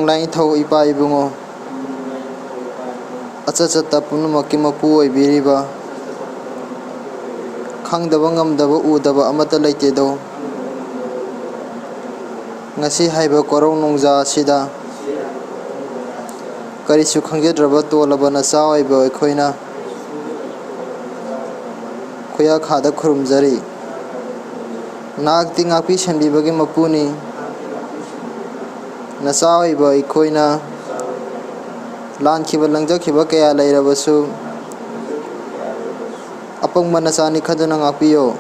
Lai Thau Ipa Ibungo Achachata Punumaki Mapu Ibiriba Kangdabangam Daba Udaba Amata Laitedo Ngasi Haiba Korong Nongza Sida Karisu Kangadraba Tolabana Sawaiba Koina Kuya Khada Kurumzari Nagti Ngapi Shanbibagi Mapuni Nasawaiba Koina Lan Kiba Langja Kiba Kaya Lairabasu Apang Manasani Kaduna Ngapiyo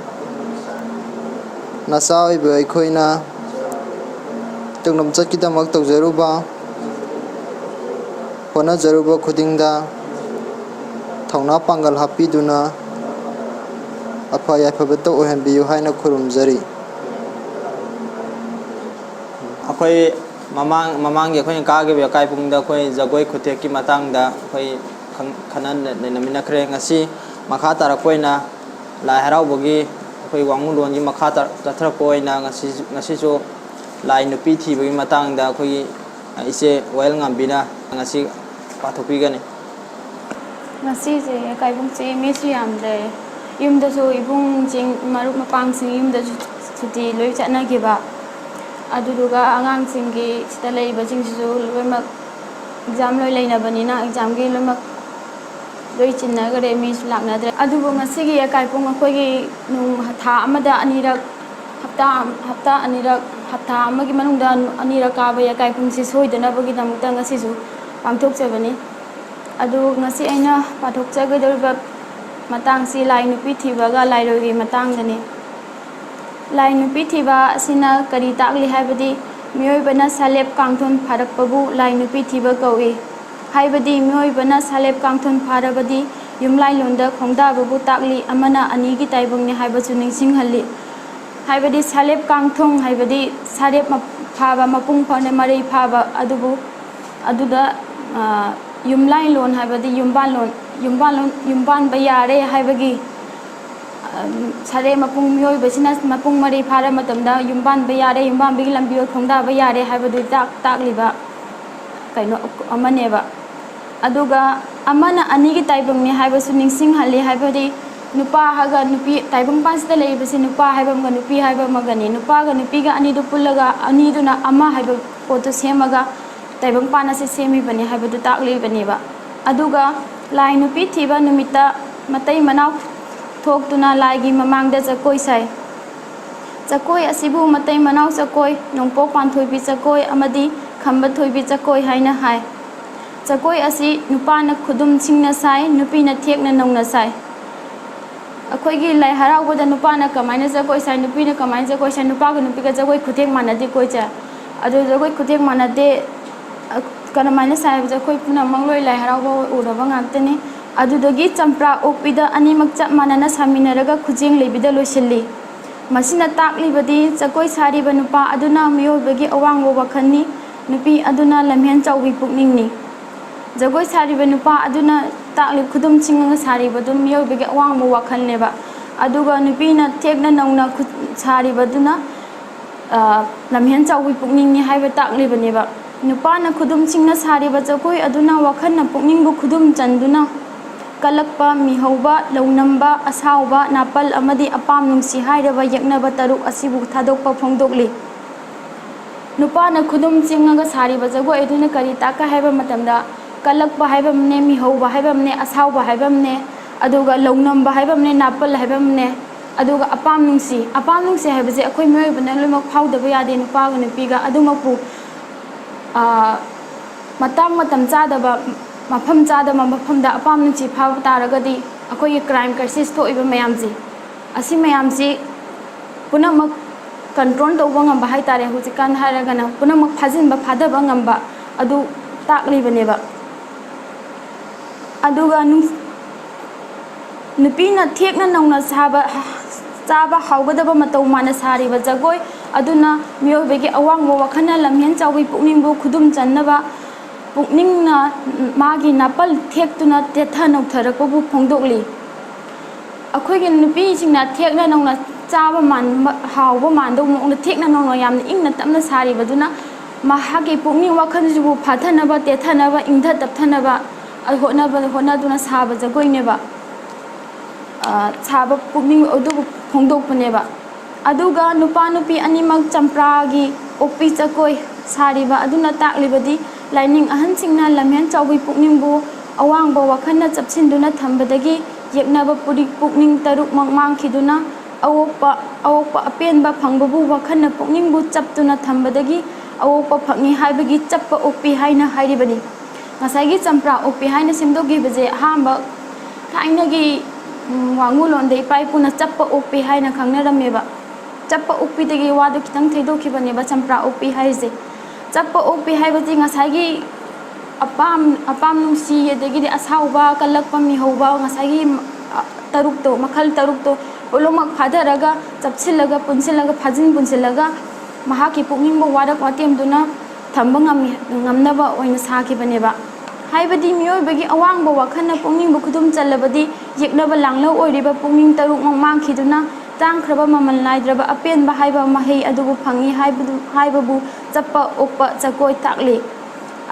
Nasawaiba Koina Tungnam Chakita Makto Zeruba Hona Zeruba Kudingda Tauna Pangal Happy Duna Apaya Pabato Ohenbi Haina Kurumzari Akoy Mamang Yakoy Kagi Yakaipung da Koy Zagoi Kuteki Matang da Koy Kanan Namina Krengasi Makha tarakpa Lai Haraoba Koy Wangangloi makha tarakpa ngasi Lai Nupi Thiba matang da Koy ise Wayelngambi na ngasi pathopigani ngasi je YAKAIPUNG che mesu yamde yumda so ibung jing maruk mapang sing yumda chuti loi chatna giba aduduga angang singi sita lei ba jing su loimak exam loi leina banina exam gi loimak loi chinna gare mi su lakna dre adubu ngasi gi YAKAIPUNG akoi gi nung tha amada anirak hafta anirak hafta amagi manungda anirak ka ba YAKAIPUNG si soidana bagi damukta ngasi su pangthok chabani adu ngasi aina pathok chagadorba matang si Lai Nupi Thiba ga Lai Loi matang dani Lai Nupi Thiba sina kari takli haibadi mioi bana salep kangthon pharakpabu Lai Nupi Thiba kawi haibadi mioi bana salep kangthon pharabadi yumlai londa khongda babu takli amana ani gi taibung ni haibachu ningsing halli haibadi salep kangthong haibadi sarep phaba mapung phane mari phaba adubu aduda yumlai lon haibadi yumban bayare haibagi sare mapung mioi basina mapung mari phara matamda yumban bayare yumban bigi lambi khongda bayare haibadu takliba kaino amaneba aduga amana anigi taibung ni haibasu ningsing hali haibadi nupa haga nupi taibung pasda leibasi nupa haibam ga nupi haibam magani nupa ga nupi ga ani du pullaga ani duna ama haiba poto semaga taibang pana se semi bani haibadu takli bani ba aduga Lai Nupi Thiba numita matai manau thok tuna lai gi mamangda jakoi sai jakoi asibu matai manau jakoi nongpok panthoi bi jakoi amadi khamba thoi bi jakoi haina hai jakoi asi nupa na khudum chingna sai nupi na thek na nongna sai akoi gi Lai Haraoba da nupa na kamaina jakoi sai nupi na kamaina jakoi sai nupa ga nupi ga jakoi khuthek manadi koi cha adu jakoi khuthek manade kana mana sai jakoi puna mangloi Lai Haraoba uraba ngantene adudagi champra okpida animak chap manana saminaraga khujeng lebida loisilli masina takli badi jakoi sari banupa aduna miyobagi awangwo wakhanni nupi aduna lamhen chawbi pukningni jakoi sari banupa aduna takli khudum chinga sari badum miyobagi awangwo wakhanleba aduga nupi na thekna nongna sari baduna lamhen chawbi pukningni haiba takli baneba nupa na khudum chingna sari ba jakoi aduna wakhanna pukningbu khudum chanduna kalakpa mihauba launamba asauba napal amadi apam nungsi hairaba yaknaba taruk asibu thadokpa phongdokli nupa na khudum chinga sari ba jakoi aduna kari taka haiba matamda kalakpa haibamne mihauba haibamne asauba haibamne aduga launamba haibamne napal haibamne aduga apam nungsi haibaje akoi moy bana loimak phawdaba yade nupa ga nupiga adumapu matam chadaba mafam chadaba mafamda apam nungsi phaw taragadi akoi crime cases thoiba mayamji asi mayamji punamak control tawba ngamba hai tare hujikan haragana punamak phajinba phadaba ngamba adu takli baneba aduga nupina thekna nongna chaba haugadaba matau mana sari ba jagoi aduna miyobegi awangwo wakhana lamhen chawi pukningbu khudum channaba pukningna magi napal thektuna tetha noktharakobu phongdokli akhoigi nupi singna thekna nongna chaba man hauba mando mongna thekna nongna yamna ingna tamna sari baduna mahaki pukning wakan jubu phathanaba tethanaba ingtha tapthanaba honaduna saba jagoineba saba pukning adubu phongdokpaneba aduga nupa nupi animak champragi opi chakoi sariba aduna taklibadi laining ahansingna lamhen chawbi pukningbu awangba wakanna chapsinduna thambadagi yeknaba puri pukning taruk mangkhiduna awokpa apenba phangbabu wakanna pukningbu chaptuna thambadagi awokpa phangni haibagi chappa opi haina hairibani ngasagi champra opi haina simdogi baje hamba thainagi Wangangloi pai puna chappa opi haina khangnarameba chappa opi dagi wadu kitang theidokibaneba champra opi haise chappa opi haibati ngasagi apam nungsi yedagi asauba kalakpa mi hoba ngasagi tarukto makhal tarukto olomak phadaraga chapsilaga punsilaga punsilaga mahaki pukningbo wadak watemduna thamba ngamnaba oina sakibaneba haibadi miyoibagi awangba wakhanna pukningbo khudum chalabadi yeknaba langlo oiriba pukning taruk mangkhiduna tangkhraba mamal naidraba apenba haiba mahei adubu phangi haibabu chappa okpa chakoi takli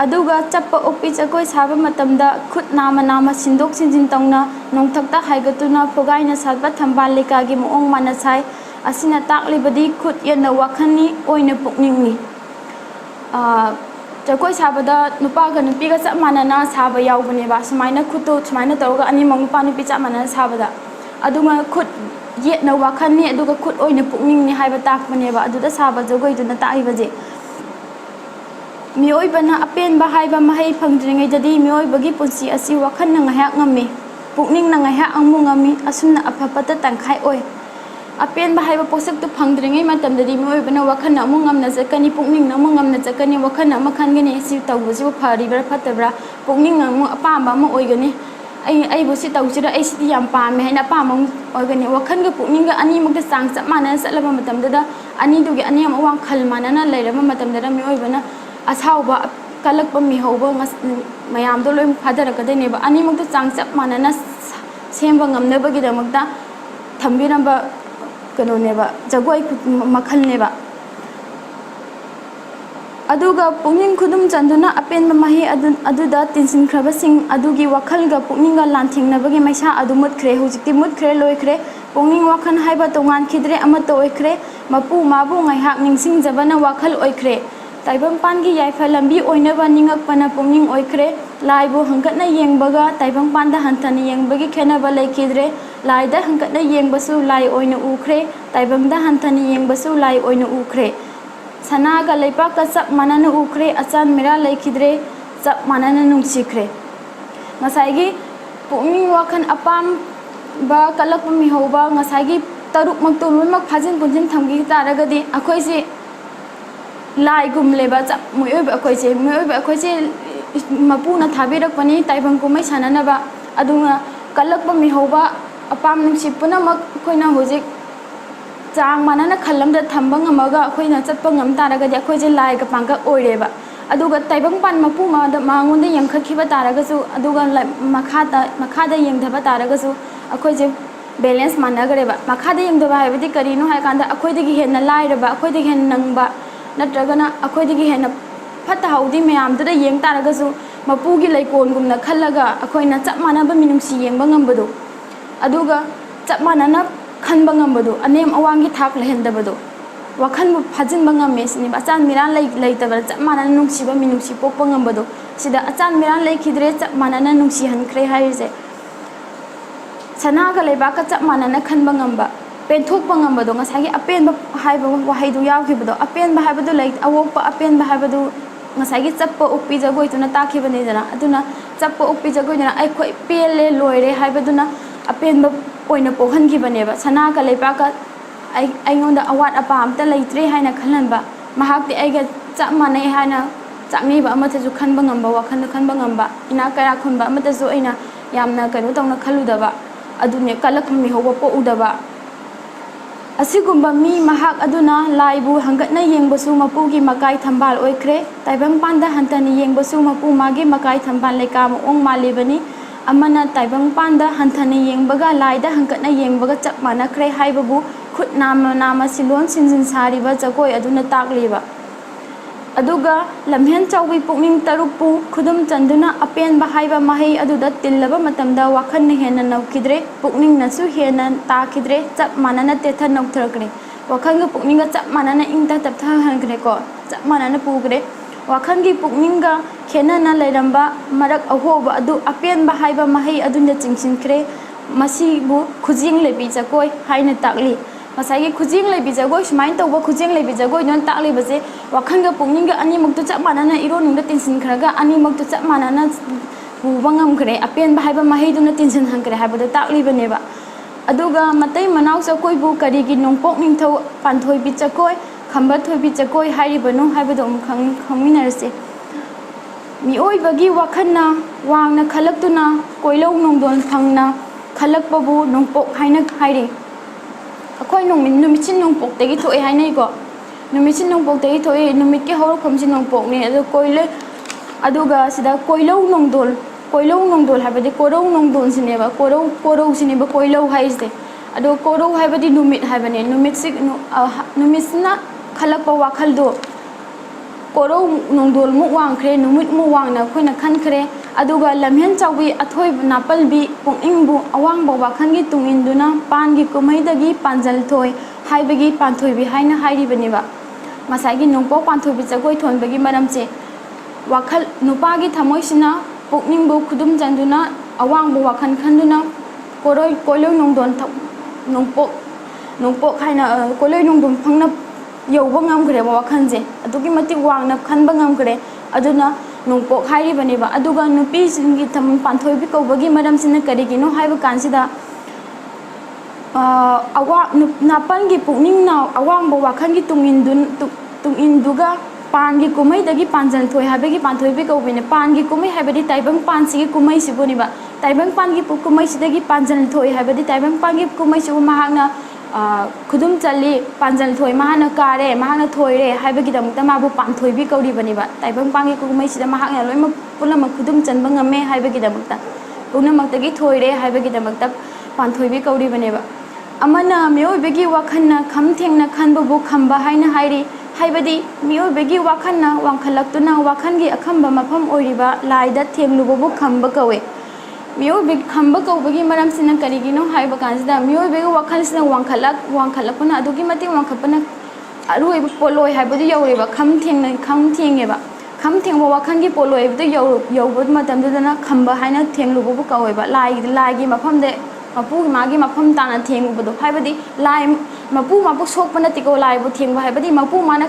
aduga chappa okpi chakoi saba matamda khut nama sindok sinjin tongna nongthakta haigatuna phogaina satba thambal lekagi moong manasai asina taklibadi khut yana wakhani oina pukningni chakoi sabada nupa ga nupi ga chap manana saba yaubane ba sumaina khuto sumaina tawga ani mong nupa nupi chap manana sabada adunga khut yetna wakhani aduga khut oina pukningni haiba takbane ba aduda saba jogoi duna taibaje miyoibana apenba haiba mahei phangdringai jadi miyoibagi punsi asi wakhan na ngahak ngami pukning na ngahak angmu ngami asumna aphapata tangkhai oi apenba haiba posak tu phangdringai matam dadi miyoibana wakhan na mungam na jakani pukning na mungam na jakani wakhan na makhan gani si tawbuji phari bar phatabra pukning ngamu apamba ma oigani ai bu si tawjira ai si yam pame haina pama oigani wakhan ga pukning ga ani mukta sang chap mana salaba matam dada ani dugi ani am awang khal manana leirama matam dada miyoibana asauba kalakpa mi hoba mayam do loi phadarakadineba ani mukta chang chap manana semba ngamnabagi damakta thambiramba kanoneba jagoi makhalneba aduga pukning khudum chanduna apenba mahi aduda tinsin khraba sing adugi wakhalga pukninga lanthingnabagi maisa adu mutkhre hujikti mutkhre loikhre pukning wakhan haiba tongan khidre amata oikhre mapu mabu ngaihak ningsing jabana wakhal oikhre taibang pangi yaifa lambi oinaba ningakpana pukning oikhre laibu hangkatna yengbaga taibang panda hantani yengbagi khenaba laikidre laida hangkatna yengbasu lai oina ukhre taibangda hantani yengbasu lai oina ukhre sanaga leipaka chap manana ukhre achan mira laikidre chap manana nungsikhre ngasaigi pukning wakhan apam ba kalakpa mi hoba ngasaigi taruk makto loimak phajin punjin thamgi taragadi akhoisi lai gum leba chap muyoiba akhoi mapuna thabirak pani taibang kumai sananaba adunga kalakpa mi hoba apam nungsi punamak khoina hojik chang manana khalamda thamba ngamaga khoina chatpa ngam taragadi akhoi lai ga pangka oireba aduga taibang pan mapu ma da mangonda yangkhakhiba taragasu aduga makhada yengdaba taragasu akhoi balance managareba makhada yengdaba haibadi karino haikanda akhoi dagi henna lairaba akhoi dagi henna nangba natragana akhoi dagi henna phata haudi mayam da yeng taragasu mapugi laikon gumna khallaga akhoi na chap manaba minumsi yengba ngambadu aduga chap manana khanba ngambadu anem awangi thak lehendabadu wakhan bu phajin bangame sini achan miran lai tabara chap manana nungsiba minumsi pokpa ngambadu sida achan miran lai khidre chap manana nungsi hankre haise sanaga leibaka chap manana khanba ngamba penthokpa ngambadu ngasagi apenba haiba wahaidu yawkhibadu apenba haibadu lai awokpa apenba haibadu ngasagi chappa ukpi jagoi tuna takhibane jana aduna chappa ukpi jagoi jana ai khoi pele loire haibaduna apenba oina pohangibane ba sanaga leibaka ai ngonda awat apa amta leitre haina khalanba mahakti aiga chap manai haina chakni ba amata ju khanba ngamba wakhan khanba ngamba ina kara khunba amata ju aina yamna kanu tawna khaludaba adune kalakmi hoba po udaba asigumba mi mahak aduna laibu hangatna yengbasu mapugi makai thambal oikhre taibang panda hantani yengbasu mapu magi makai thambal leka mo ong malibani amana taibang panda hantani yengbaga laida hangatna yengbaga chap manakhre haibabu khut nama silon sinjin sariba jagoi aduna takliba aduga lamhen chawbi pukning tarukpu khudum chanduna apen bahaiba mahai aduda tillaba matamda wakhan ne hena naukidre pukning nasu hena takidre chap manana tetha naukthrakre wakhan ga pukning ga chap manana ingta taptha hangre ko chap manana pugre wakhan gi pukning ga khena na lairamba marak ahoba adu apen bahaiba mahai adunda chingsinkhre masibu khujing lebi jakoi haina takli masai khujing lebi jagoi smain tawba khujing lebi jagoi non takli baje wakhan ga pukning ga ani muktu chap manana ironung da tinsin khraga ani muktu chap manana bubangam khre apen bahaiba mahai duna tinsin hangre haibada takli baneba aduga matai manaw jakoi bu karigi nongpok ningthau panthoi bi jakoi khamba thoi bi jakoi hairibanu haibada khangminarse mioi bagi wakhanna wangna khalaktuna koilou nongdon phangna khalakpabu nongpok haina hairi akhoi numichin nongpok tegi thoi hainai ko numichin nongpok tegi thoi numit ki hor khomchi nongpok ne adu koile aduga sida koilou nongdol habadi korou nongdon sineba korou sineba koilou haise adu korou habadi numit habane numisna khalakpa wakhal do korou nongdol mu wangkhre numit mu wangna khoina khankhre aduga lamhen chawbi athoi napalbi pungingbu awangbo wakhangi tunginduna pangi kumaidagi panjal thoi haibagi panthoi bi haina hairi baniba masagi nongpo panthoi bi jagoi thonbagi maramche wakhal nupagi thamoisina pungingbu khudum janduna awangbo wakhan khanduna koiloi nongdon nongpo haina koiloi nongdon phangna yauba ngamkhre wakhanje adugi mati wangna khanba ngamkhre aduna nongpok hairi baniba aduga nupi singi tham panthoi bi kobagi maram sina karigino haiba kansida awa napan gi pukning na awang bo wakhan gi tunginduga pan gi kumai dagi panjan thoi habegi panthoi bi kobine pan gi kumai habedi taibang pan sigi kumai siboniba taibang pan gi kumai sidagi panjan thoi habedi taibang pan gi kumai sibu mahangna khudum chali panjal thoi mahana kare mahana thoire haibagi damta mabu panthoi bi kauri baniba taibang pangi kumai sida mahakna loima pulama khudum chanba ngame haibagi damta punamakta gi thoire haibagi damta panthoi bi kauri baniba amana mioi begi wakhanna khamthengna khanbu khamba haina hairi haibadi mioi begi wakhanna wangkhalaktuna wakhangi akhamba mafam oiriba laida thenglubu khamba kawe mioi beg khamba kawbagi maram sina karigino haiba kansida mioi beg wakhal sina wangkhalakuna adugi mati wangkhapana aroi poloi haibadi yaureba khamthengeba khamthengba wakhangi poloi bdu yaubud matamdana khamba haina thenglubu kaweba lai gi mafamde mapu magi mafam tana thengubdo haibadi lai mapu sokpana tiko lai bu thengba haibadi mapu mana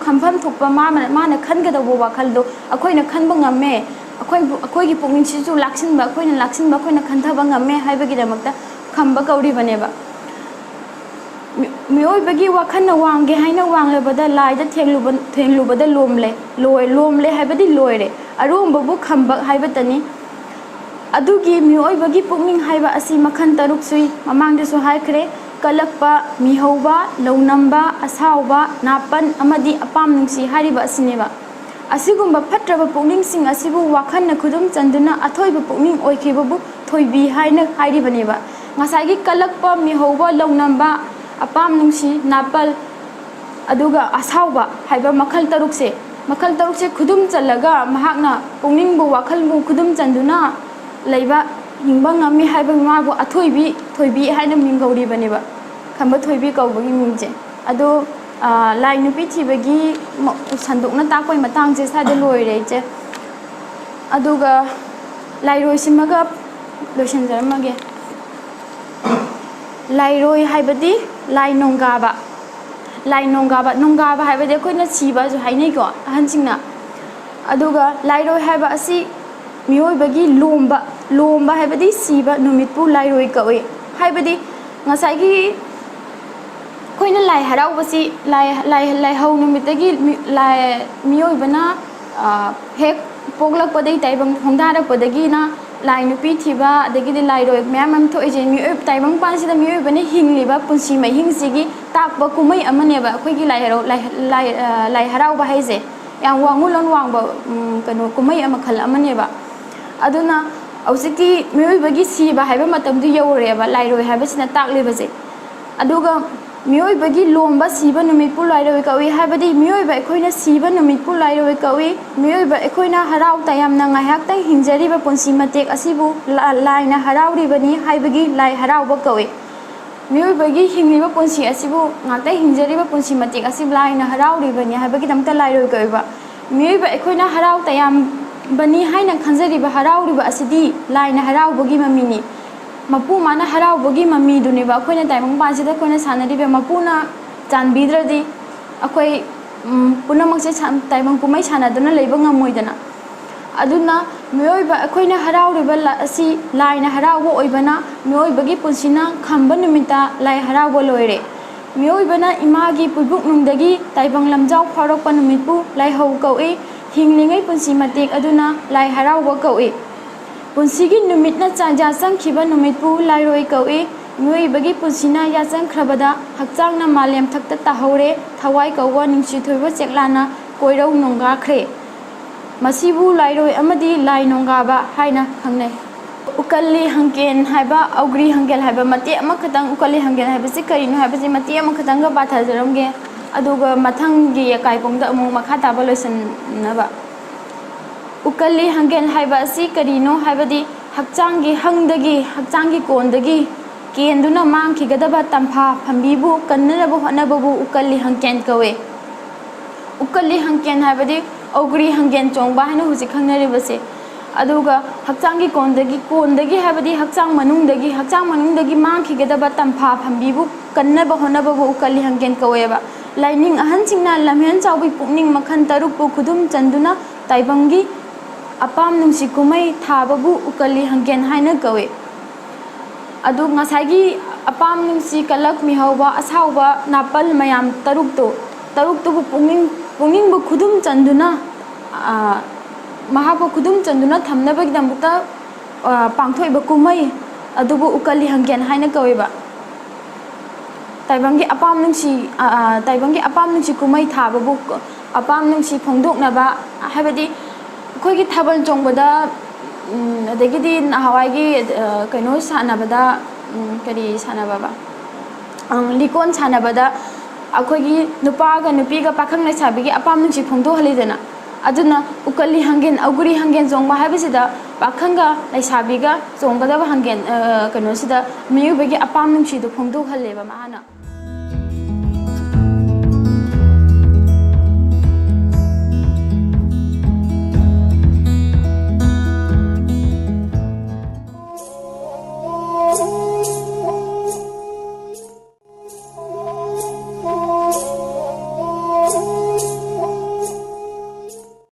khampham thukpa mana khangadabu wakhaldo akoina khanba ngame अखोई की पुंगिंग सिजु लाक्सिनबा अखोइना खंथाबा ngame हाइबगी दमकता खंबा कौरी बनेबा मियोय बगी वाखन वांगे हाइना वांगलेबदा लाइदा थेंगलुबदा लोमले हाइबदी लोयरे अरुमबबु खंबा हाइबतनी अदुगी मियोय बगी पुंगिंग हाइबा असि मखन तरुक सुई ममांगदसु हाइखरे कलकपा मिहौबा लौनंबा असावबा नापन अमदी अपाम नुंसी हारिबा असिनेबा असिगुम्बा फट्रबा पुंगिंग सिंग असिबु वाखन खुदुम चंदुना अथोइबा पुंगिंग ओइखेबबु थोइबी हाइना हाइरिबनेबा ngसाइगी कलकपा मिहौबा लौनंबा अपाम नुंसी नापल अदुगा असावबा हाइबा मखल तरुकसे खुदुम चलगा महाकना पुंगिंगबु वाखलबु खुदुम चंदुना लैबा हिंबा ngami हाइबा माबु थोइबी हाइना मिंगौरिबनेबा खंबा थोइबी कौबगी मिंगजे अदो Lai Nupi Thiba sandukna takoy matangje sada loire je aduga lairoi simaga loisanjaramage lairoi haibadi lai nongaba haibadi akoina siba ju hainai ko ahansingna aduga lairoi haiba asi mioi bagi lomba haibadi siba numitpu lairoi kawe haibadi ngasai Koyna लाई हराउबसी लाई हौ नुमितगी लाई मियोइबना हेक पोगलकपदै ताइबंग होंदारकपदगी ना लाई नुपी थिबा अदगी लाई रोय ma'am थोइजे मियोइ ताइबंग पासिदा मियोइबने हिंगलिबा पुंसी मै हिंगसिगी ताकबा कुमै अमनेबा अखोइगी लाई हराउबा हाइजे याम वांगुलन वांगबा कनो कुमै अमा खल अमनेबा अदुना औसिकी मियोइबगी सिबा हाइबा मतमदु यौरेबा लाई रोय हाइबसिना ताकलेबजे अदुगा मियोइबगी लोंबा सीबा नुमितपु लाइरोय कवी हाबदी मियोइबा अखोइना सीबा नुमितपु लाइरोय कवी मियोइबा अखोइना हराव तयामना ngaihakta hingjariba punsi matek asibu laina harauribani haibagi lai haraoba कवी मियोइबगी हिंगलिबा punsi asibu ngakta hingjariba punsi matek asib laina harauribani haibagi damta लाइरोय कवीबा मियोइबा अखोइना हराव तयाम बनी हाइना खंजरिबा हराउरिबा असidi लाइना हराउबगी ममिनी मपू माना हराउबगी मम्मी दुनेबा अखोइना ताइमंग पासिदा अखोइना सानरिबे मपूना चानबिद्रदि अखोइ पुनमक्से ताइमंग कुमै सानदना लेबा ngमोइदना अदुना मियोइबा अखोइना हराउरिबा असि लाइना हराउबो ओइबना मियोइबगी पुनसिना खंबा नुमिता लाई हराउबो लोइरे मियोइबना इमागी पुइबुक नुंगदगी ताइबंग लमजाउ फारोकपा नुमितपु लाई हौ कौइ हिंगलिङै पुनसि मतेक अदुना लाई हराउबो कौइ पुनसिगी नुमितना चांजा संखिबा नुमितपु लाइरोय कौइ मियोइबगी पुनसिना याचंख्रबदा हक्चांगना मालेम थक्ता ताहौरे थवाई कौवा निंगसिथोइबा चेक्लाना कोइरौ नोंगाख्रे मसिबु लाइरोय अमदी लाई नोंगाबा हाइना खंगनै उकल्ली हंकेन हाइबा औग्री हंकेल हाइबा मते अमखतंग उकल्ली हंकेल हाइबसि करिनो हाइबसि मते अमखतंग बाथाजरमगे अदुगा मथंगी यकाइपुंगदा अमु मखा ताबा लोइसननबा उकल्ली हंकेल हाइबा असि करिनो हाइबदी हक्चांगी हंगदगी हक्चांगी कोंदगी केंदुना मांगखिगदबा तंफा फंबीबु कन्ननबु हनबबु उकल्ली हंकेन कवे उकल्ली हंकेन हाइबदी औग्री हंकेन चोंगबा हाइना हुजि खंगनरिबसे अदुगा हक्चांगी कोंदगी हाइबदी हक्चांग मनुंगदगी मांगखिगदबा तंफा फंबीबु कन्नबु हनबबु उकल्ली हंकेन कवेबा लाइनिंग अहनसिंगना लमहेन चाउबी पुकनिंग मखन तरुकपु खुदुम चंदुना ताइबंगी अपाम नुंसि कुमै थाबबु उकल्ली हंकेन हाइना कवे अदु ngसाइगी अपाम नुंसि कलक मिहौबा असाउबा नापल मयाम तरुकतो पुकनिंग खुदुम चंदुना महाबु खुदुम चंदुना थमनबगी दमबुता पांगथोइबा कुमै अदुबु उकल्ली हंकेन हाइना कवेबा ताइबंगी अपाम नुंसि कुमै थाबबु अपाम नुंसि फोंदोकनबा हाइबदी अखोइगी थाबल चोंगबदा अदगिदी नहावाइगी कइनो सानबदा करी सानबाबा लिकोन सानबदा अखोइगी नुपागा नुपीगा पाखंग लेसाबिगी अपाम नुंसि फोंदोहलिदना अदुना उकल्ली हंगेन औगुरी हंगेन चोंगबा हाइबसिदा पाखंगा लेसाबिगा चोंगदबा हंगेन कइनो सिदा मियुबगी अपाम नुंसिदो फोंदोहलेबा माना